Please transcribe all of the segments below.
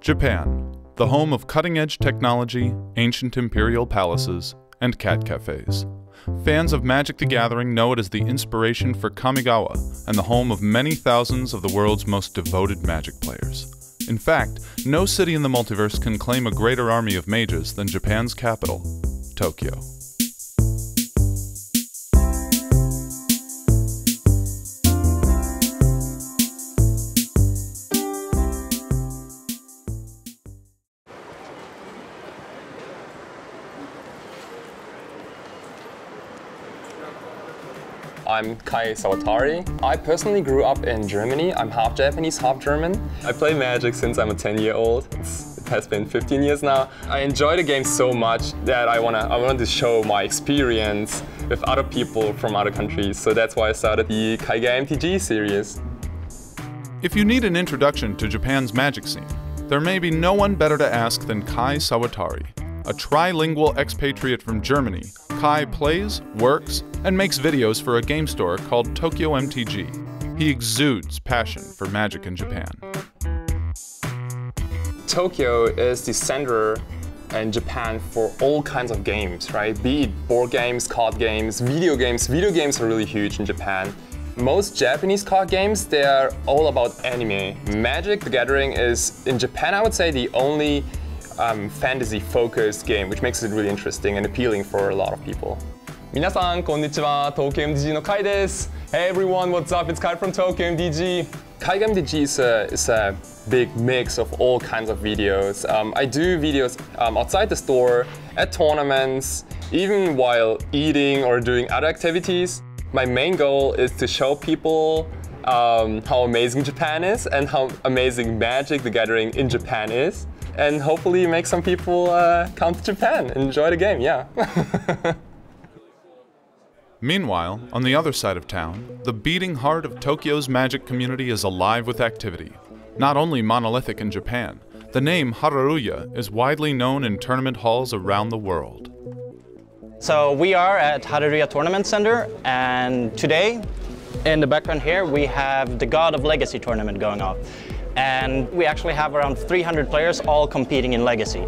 Japan, the home of cutting-edge technology, ancient imperial palaces, and cat cafes. Fans of Magic the Gathering know it as the inspiration for Kamigawa and the home of many thousands of the world's most devoted Magic players. In fact, no city in the multiverse can claim a greater army of mages than Japan's capital, Tokyo. I'm Kai Sawatari. I personally grew up in Germany. I'm half Japanese, half German. I play Magic since I'm a 10-year-old. It has been 15 years now. I enjoy the game so much that I want to show my experience with other people from other countries. So that's why I started the Kaiga MTG series. If you need an introduction to Japan's Magic scene, there may be no one better to ask than Kai Sawatari. A trilingual expatriate from Germany, Kai plays, works, and makes videos for a game store called Tokyo MTG. He exudes passion for Magic in Japan. Tokyo is the center in Japan for all kinds of games, right? Be it board games, card games, video games. Video games are really huge in Japan. Most Japanese card games, they're all about anime. Magic the Gathering is, in Japan, I would say, the only fantasy-focused game, which makes it really interesting and appealing for a lot of people. 皆さん、こんにちは。Tokyo MTG の Kai です。Hey everyone, what's up? It's Kai from Tokyo MTG. Kaiga MTG is a big mix of all kinds of videos. I do videos outside the store, at tournaments, even while eating or doing other activities. My main goal is to show people how amazing Japan is and how amazing Magic the Gathering in Japan is. And hopefully make some people come to Japan and enjoy the game, yeah. Meanwhile, on the other side of town, the beating heart of Tokyo's Magic community is alive with activity. Not only monolithic in Japan, the name Hararuya is widely known in tournament halls around the world. So we are at Hararuya Tournament Center, and today, in the background here, we have the God of Legacy tournament going on. And we actually have around 300 players all competing in Legacy.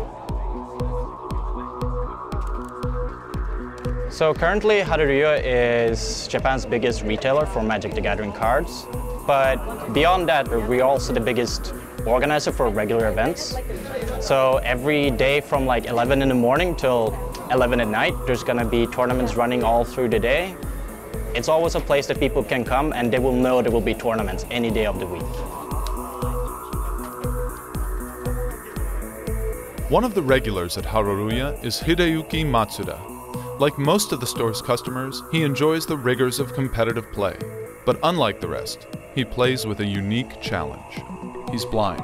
So currently Hararuya is Japan's biggest retailer for Magic the Gathering cards. But beyond that, we're also the biggest organizer for regular events. So every day from like 11 in the morning till 11 at night, there's gonna be tournaments running all through the day. It's always a place that people can come and they will know there will be tournaments any day of the week. One of the regulars at Hararuya is Hideyuki Matsuda. Like most of the store's customers, he enjoys the rigors of competitive play. But unlike the rest, he plays with a unique challenge. He's blind.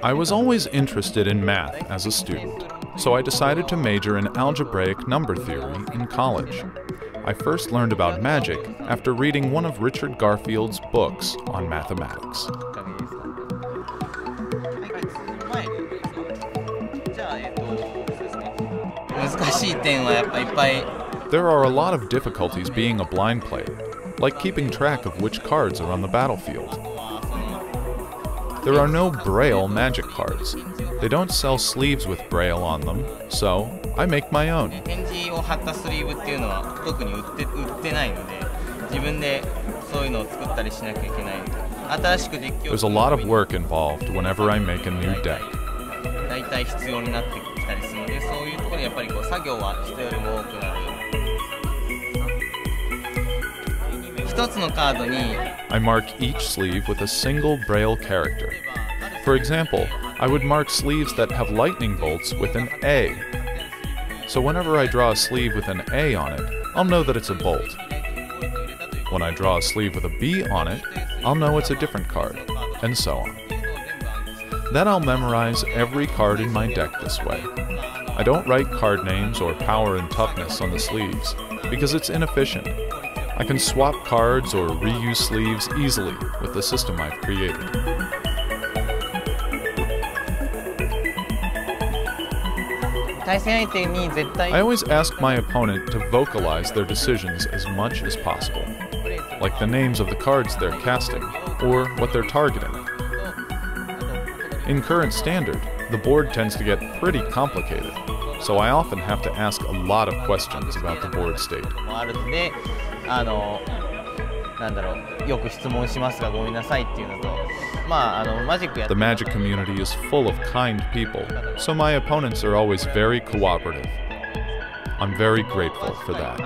I was always interested in math as a student, so I decided to major in algebraic number theory in college. I first learned about Magic after reading one of Richard Garfield's books on mathematics. There are a lot of difficulties being a blind player, like keeping track of which cards are on the battlefield. There are no Braille Magic cards. They don't sell sleeves with Braille on them, so I make my own. There's a lot of work involved whenever I make a new deck. I mark each sleeve with a single Braille character. For example, I would mark sleeves that have lightning bolts with an A. So whenever I draw a sleeve with an A on it, I'll know that it's a bolt. When I draw a sleeve with a B on it, I'll know it's a different card, and so on. Then I'll memorize every card in my deck this way. I don't write card names or power and toughness on the sleeves, because it's inefficient. I can swap cards or reuse sleeves easily with the system I've created. I always ask my opponent to vocalize their decisions as much as possible, like the names of the cards they're casting, or what they're targeting. In current standard, the board tends to get pretty complicated, so I often have to ask a lot of questions about the board state. The Magic community is full of kind people, so my opponents are always very cooperative. I'm very grateful for that.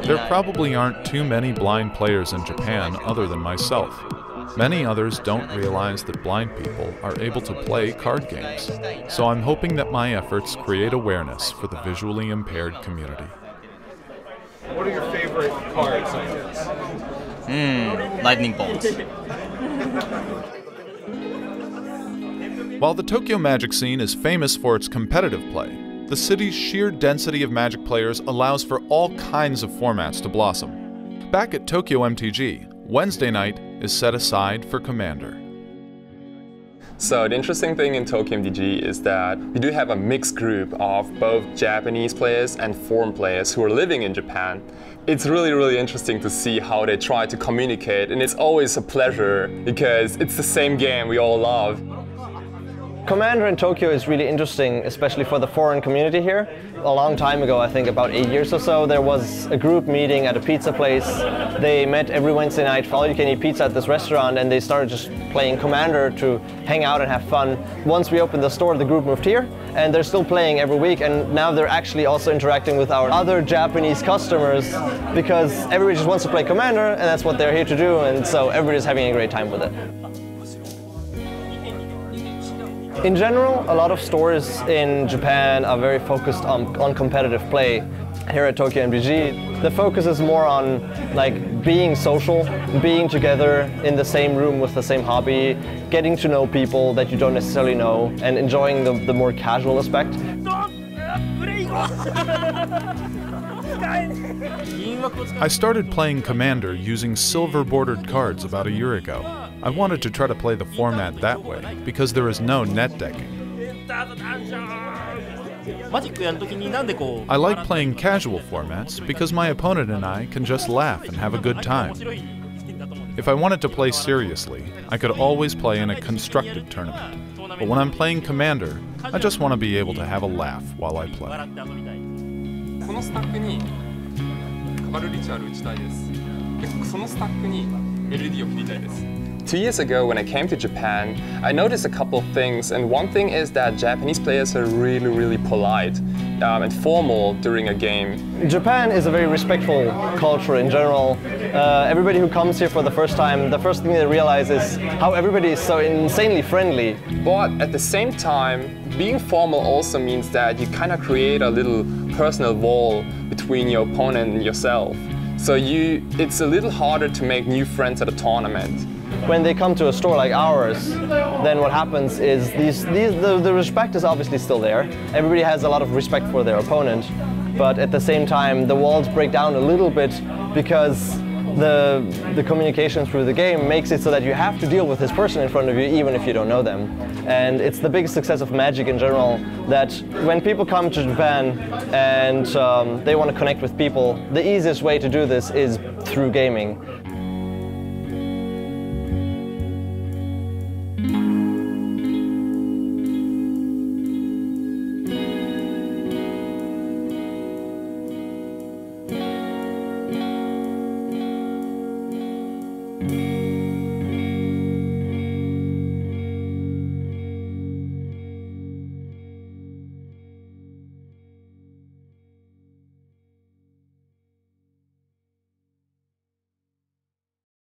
There probably aren't too many blind players in Japan other than myself. Many others don't realize that blind people are able to play card games, so I'm hoping that my efforts create awareness for the visually impaired community. What are your favorite cards? Lightning bolts. While the Tokyo Magic scene is famous for its competitive play, the city's sheer density of Magic players allows for all kinds of formats to blossom. Back at Tokyo MTG, Wednesday night is set aside for Commander. So the interesting thing in Tokyo MTG is that we do have a mixed group of both Japanese players and foreign players who are living in Japan. It's really interesting to see how they try to communicate, and it's always a pleasure because it's the same game we all love. Commander in Tokyo is really interesting, especially for the foreign community here. A long time ago, I think about 8 years or so, there was a group meeting at a pizza place. They met every Wednesday night for all-you-can-eat pizza at this restaurant, and they started just playing Commander to hang out and have fun. Once we opened the store, the group moved here, and they're still playing every week, and now they're actually also interacting with our other Japanese customers because everybody just wants to play Commander, and that's what they're here to do, and so everybody's having a great time with it. In general, a lot of stores in Japan are very focused on competitive play. Here at Tokyo MTG, the focus is more on being social, being together in the same room with the same hobby, getting to know people that you don't necessarily know, and enjoying the more casual aspect. I started playing Commander using silver-bordered cards about a year ago. I wanted to try to play the format that way, because there is no net decking. I like playing casual formats because my opponent and I can just laugh and have a good time. If I wanted to play seriously, I could always play in a constructed tournament. But when I'm playing Commander, I just want to be able to have a laugh while I play. このスタックにカバルリチュアル打ちたいです。で、そのスタックにメロディーを振りたいです。2 years ago, when I came to Japan, I noticed a couple of things, and one thing is that Japanese players are really polite and formal during a game. Japan is a very respectful culture in general. Everybody who comes here for the first time, the first thing they realize is how everybody is so insanely friendly. But at the same time, being formal also means that you kind of create a little personal wall between your opponent and yourself. So it's a little harder to make new friends at a tournament. When they come to a store like ours, then what happens is the respect is obviously still there. Everybody has a lot of respect for their opponent, but at the same time the walls break down a little bit because the communication through the game makes it so that you have to deal with this person in front of you even if you don't know them. And it's the biggest success of Magic in general that when people come to Japan and they want to connect with people, the easiest way to do this is through gaming.